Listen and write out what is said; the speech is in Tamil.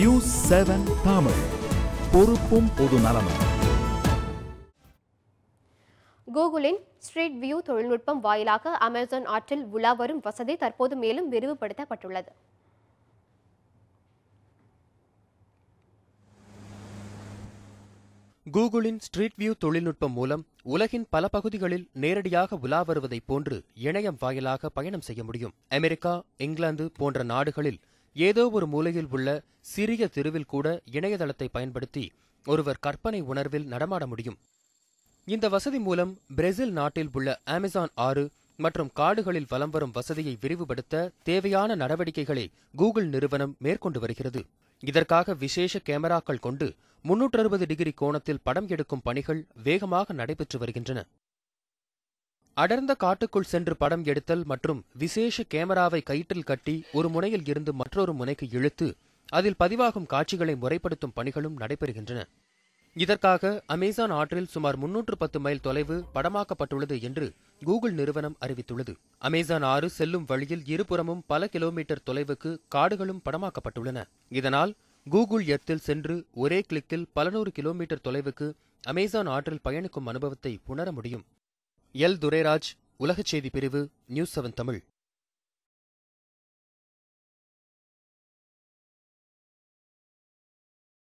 நியூஸ் 7 தமிழ், பொறுப்பும் பொது நலமும். கூகுளின் ஸ்ட்ரீட் வியூ தொழில்நுட்பம் வாயிலாக அமேசான் ஆற்றில் உலா வரும் வசதி தற்போது மேலும் விரிவுபடுத்தப்பட்டுள்ளது. கூகுளின் ஸ்ட்ரீட் வியூ தொழில்நுட்பம் மூலம் உலகின் பல பகுதிகளில் நேரடியாக உலா வருவதைப் போன்று இணையம் வாயிலாக பயணம் செய்ய முடியும். அமெரிக்கா, இங்கிலாந்து போன்ற நாடுகளில் ஏதோ ஒரு மூலையில் உள்ள சிறிய தெருவில் கூட இணையதளத்தை பயன்படுத்தி ஒருவர் கற்பனை உணர்வில் நடமாட முடியும். இந்த வசதி மூலம் பிரேசில் நாட்டில் உள்ள அமேசான் ஆறு மற்றும் காடுகளில் வலம் வரும் வசதியை விரிவுபடுத்த தேவையான நடவடிக்கைகளை கூகுள் நிறுவனம் மேற்கொண்டு வருகிறது. இதற்காக விசேஷ கேமராக்கள் கொண்டு 360 டிகிரி கோணத்தில் படம் எடுக்கும் பணிகள் வேகமாக நடைபெற்று வருகின்றன. அடர்ந்த காட்டுக்குள் சென்று படம் எடுத்தல் மற்றும் விசேஷ கேமராவை கயிற்றில் கட்டி ஒரு முனையில் இருந்து மற்றொரு முனைக்கு இழுத்து அதில் பதிவாகும் காட்சிகளை முறைப்படுத்தும் பணிகளும் நடைபெறுகின்றன. இதற்காக அமேசான் ஆற்றில் சுமார் 310 மைல் தொலைவு படமாக்கப்பட்டுள்ளது என்று கூகுள் நிறுவனம் அறிவித்துள்ளது. அமேசான் ஆறு செல்லும் வழியில் இருபுறமும் பல கிலோமீட்டர் தொலைவுக்கு காடுகளும் படமாக்கப்பட்டுள்ளன. இதனால் கூகுள் எர்த்தில் சென்று ஒரே கிளிக்கில் பல நூறு கிலோமீட்டர் தொலைவுக்கு அமேசான் ஆற்றில் பயணிக்கும் அனுபவத்தை உணர முடியும். எல். துரைராஜ், உலகச் செய்தி பிரிவு, நியூஸ் 7 தமிழ்.